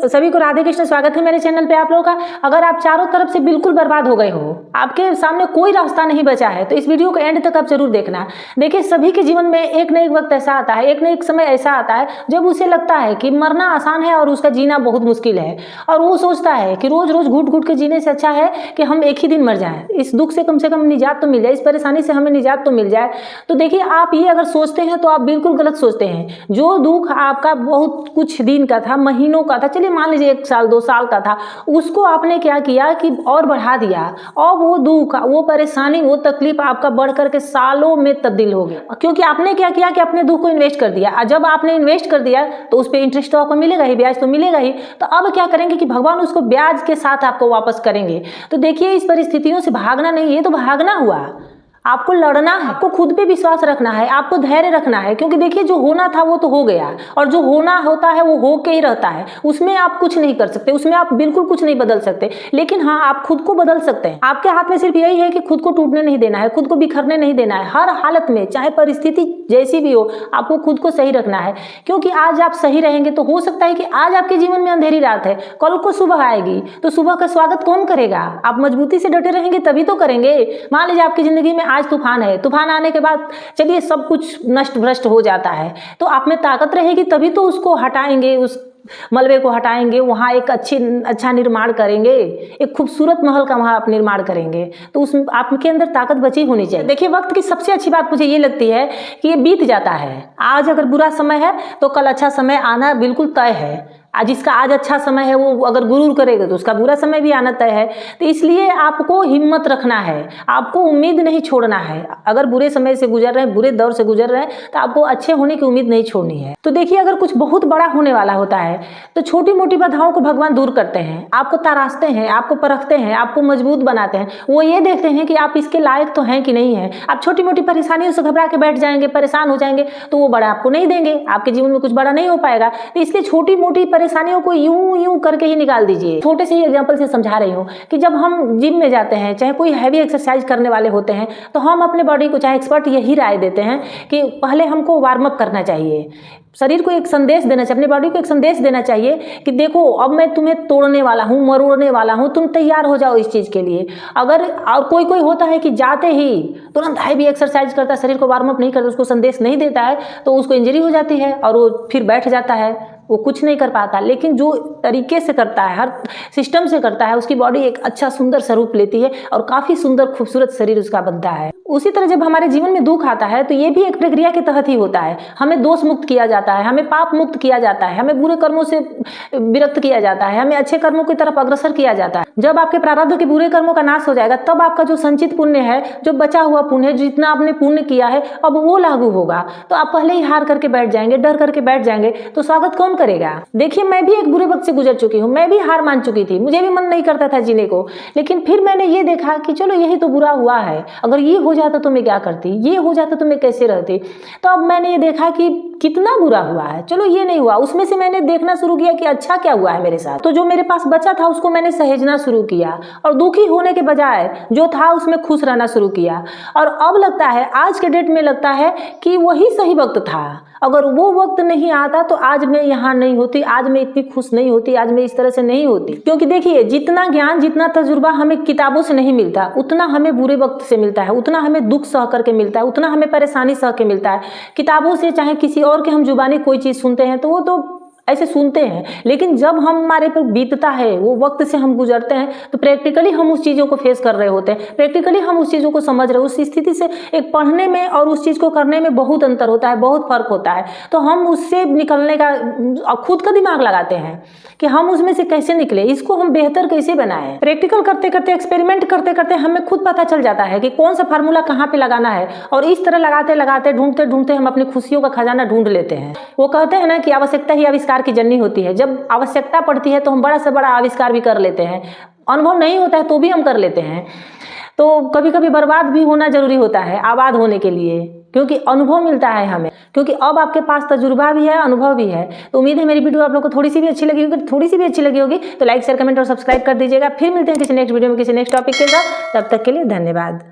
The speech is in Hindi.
सभी को राधे कृष्ण, स्वागत है मेरे चैनल पे आप लोगों का। अगर आप चारों तरफ से बिल्कुल बर्बाद हो गए हो, आपके सामने कोई रास्ता नहीं बचा है, तो इस वीडियो को एंड तक आप जरूर देखना। देखिए, सभी के जीवन में एक न एक वक्त ऐसा आता है, एक न एक समय ऐसा आता है जब उसे लगता है कि मरना आसान है और उसका जीना बहुत मुश्किल है, और वो सोचता है कि रोज रोज घुट घुट के जीने से अच्छा है कि हम एक ही दिन मर जाएं, इस दुख से कम निजात तो मिल जाए, इस परेशानी से हमें निजात तो मिल जाए। तो देखिए, आप ये अगर सोचते हैं तो आप बिल्कुल गलत सोचते हैं। जो दुख आपका बहुत कुछ दिन का था, महीनों का था, चलिए मान लीजिए 1 साल 2 साल का था, उसको आपने क्या किया कि और बढ़ा दिया, और वो दुख, वो परेशानी, वो तकलीफ आपका बढ़ करके सालों में तब्दील हो गया, क्योंकि आपने क्या किया कि अपने दुख को इन्वेस्ट कर दिया। जब आपने इन्वेस्ट कर दिया तो उस पर इंटरेस्ट तो आपको मिलेगा ही, ब्याज तो मिलेगा ही। तो अब क्या करेंगे कि भगवान उसको ब्याज के साथ आपको वापस करेंगे। तो देखिए, इस परिस्थितियों से भागना नहीं है, तो भागना हुआ, आपको लड़ना है, आपको खुद पे विश्वास रखना है, आपको धैर्य रखना है, क्योंकि देखिए, जो होना था वो तो हो गया, और जो होना होता है वो हो के ही रहता है, उसमें आप कुछ नहीं कर सकते, उसमें आप बिल्कुल कुछ नहीं बदल सकते। लेकिन हाँ, आप खुद को बदल सकते हैं। आपके हाथ में सिर्फ यही है कि खुद को टूटने नहीं देना है, खुद को बिखरने नहीं देना है। हर हालत में, चाहे परिस्थिति जैसी भी हो, आपको खुद को सही रखना है, क्योंकि आज आप सही रहेंगे तो हो सकता है कि आज आपके जीवन में अंधेरी रात है, कल को सुबह आएगी, तो सुबह का स्वागत कौन करेगा? आप मजबूती से डटे रहेंगे तभी तो करेंगे। मान लीजिए आपकी जिंदगी में आज तूफान है, तूफान आने के बाद चलिए सब कुछ नष्ट भ्रष्ट हो जाता है, तो आप में ताकत रहेगी तभी तो उसको हटाएंगे, उस मलबे को हटाएंगे, वहाँ एक अच्छा निर्माण करेंगे, एक खूबसूरत महल का वहाँ आप निर्माण करेंगे। तो उस आपके अंदर ताकत बची होनी चाहिए। देखिए, वक्त की सबसे अच्छी बात मुझे ये लगती है कि ये बीत जाता है। आज अगर बुरा समय है तो कल अच्छा समय आना बिल्कुल तय है। आज जिसका आज अच्छा समय है, वो अगर गुरूर करेगा तो उसका बुरा समय भी आना तय है। तो इसलिए आपको हिम्मत रखना है, आपको उम्मीद नहीं छोड़ना है। अगर बुरे समय से गुजर रहे हैं, बुरे दौर से गुजर रहे हैं, तो आपको अच्छे होने की उम्मीद नहीं छोड़नी है। तो देखिए, अगर कुछ बहुत बड़ा होने वाला होता है तो छोटी मोटी बाधाओं को भगवान दूर करते हैं, आपको तराशते हैं, आपको परखते हैं, आपको मजबूत बनाते हैं। वो ये देखते हैं कि आप इसके लायक तो हैं कि नहीं है। आप छोटी मोटी परेशानियों से घबरा के बैठ जाएंगे, परेशान हो जाएंगे, तो वो बड़ा आपको नहीं देंगे, आपके जीवन में कुछ बड़ा नहीं हो पाएगा। तो इसलिए छोटी मोटी परेशानियों को यूं करके ही निकाल दीजिए। छोटे से ही एग्जांपल से समझा रही हूँ कि जब हम जिम में जाते हैं, चाहे कोई हैवी एक्सरसाइज करने वाले होते हैं, तो हम अपने बॉडी को, चाहे एक्सपर्ट यही राय देते हैं कि पहले हमको वार्म अप करना चाहिए, शरीर को एक संदेश देना चाहिए, अपनी बॉडी को एक संदेश देना चाहिए कि देखो, अब मैं तुम्हें तोड़ने वाला हूँ, मरोड़ने वाला हूँ, तुम तैयार हो जाओ इस चीज़ के लिए। अगर और कोई होता है कि जाते ही तुरंत हैवी एक्सरसाइज करता है, शरीर को वार्म अप नहीं करता, उसको संदेश नहीं देता है, तो उसको इंजरी हो जाती है और वो फिर बैठ जाता है, वो कुछ नहीं कर पाता। लेकिन जो तरीके से करता है, हर सिस्टम से करता है, उसकी बॉडी एक अच्छा सुंदर स्वरूप लेती है और काफ़ी सुंदर खूबसूरत शरीर उसका बनता है। उसी तरह जब हमारे जीवन में दुख आता है तो ये भी एक प्रक्रिया के तहत ही होता है। हमें दोष मुक्त किया जाता है, हमें पाप मुक्त किया जाता है, हमें बुरे कर्मों से विरक्त किया जाता है, हमें अच्छे कर्मों की तरफ अग्रसर किया जाता है। जब आपके प्रारब्ध के बुरे कर्मों का नाश हो जाएगा, तब आपका जो संचित पुण्य है, जो बचा हुआ पुण्य है, जितना आपने पुण्य किया है, अब वो लागू होगा। तो आप पहले ही हार करके बैठ जाएंगे, डर करके बैठ जाएंगे, तो स्वागत कौन करेगा? देखिए, मैं भी एक बुरे वक्त से गुजर चुकी हूँ, मैं भी हार मान चुकी थी, मुझे भी मन नहीं करता था जीने को। लेकिन फिर मैंने ये देखा कि चलो, यही तो बुरा हुआ है, अगर ये हो जाता तो मैं क्या करती, ये हो जाता तो मैं कैसे रहती। तो अब मैंने ये देखा कि कितना बुरा हुआ है, चलो ये नहीं हुआ, उसमें से मैंने देखना शुरू किया कि अच्छा क्या हुआ है मेरे साथ। तो जो मेरे पास बचा था उसको मैंने सहेजना शुरू किया, और दुखी होने के बजाय जो था उसमें खुश रहना शुरू किया। और अब लगता है, आज के डेट में लगता है कि वही सही वक्त था। अगर वो वक्त नहीं आता तो आज मैं यहाँ नहीं होती, आज मैं इतनी खुश नहीं होती, आज मैं इस तरह से नहीं होती। क्योंकि देखिए, जितना ज्ञान, जितना तजुर्बा हमें किताबों से नहीं मिलता, उतना हमें बुरे वक्त से मिलता है, उतना हमें दुख सह करके मिलता है, उतना हमें परेशानी सह के मिलता है। किताबों से, चाहे किसी और के हम जुबानी कोई चीज़ सुनते हैं तो वो तो ऐसे सुनते हैं, लेकिन जब हमारे पर बीतता है, वो वक्त से हम गुजरते हैं, तो प्रैक्टिकली हम उस चीज़ों को फेस कर रहे होते हैं, प्रैक्टिकली हम उस चीज़ों को समझ रहे हैं। उस स्थिति से एक पढ़ने में और उस चीज़ को करने में बहुत अंतर होता है, बहुत फर्क होता है। तो हम उससे निकलने का खुद का दिमाग लगाते हैं कि हम उसमें से कैसे निकले, इसको हम बेहतर कैसे बनाएं। प्रैक्टिकल करते करते, एक्सपेरिमेंट करते करते हमें खुद पता चल जाता है कि कौन सा फार्मूला कहाँ पे लगाना है, और इस तरह लगाते लगाते, ढूंढते ढूंढते हम अपनी खुशियों का खजाना ढूंढ लेते हैं। वो कहते हैं ना कि आवश्यकता ही आविष्कार की जननी होती है। जब आवश्यकता पड़ती है तो हम बड़ा से बड़ा आविष्कार भी कर लेते हैं, अनुभव नहीं होता है तो भी हम कर लेते हैं। तो कभी कभी बर्बाद भी होना जरूरी होता है आबाद होने के लिए, क्योंकि अनुभव मिलता है हमें, क्योंकि अब आपके पास तजुर्बा भी है, अनुभव भी है। तो उम्मीद है मेरी वीडियो आप लोग को थोड़ी सी भी अच्छी लगी होगी, तो लाइक शेयर कमेंट और सब्सक्राइब कर दीजिएगा। फिर मिलते हैं किसी नेक्स्ट वीडियो में, किसी नेक्स्ट टॉपिक के साथ। तब तक के लिए धन्यवाद।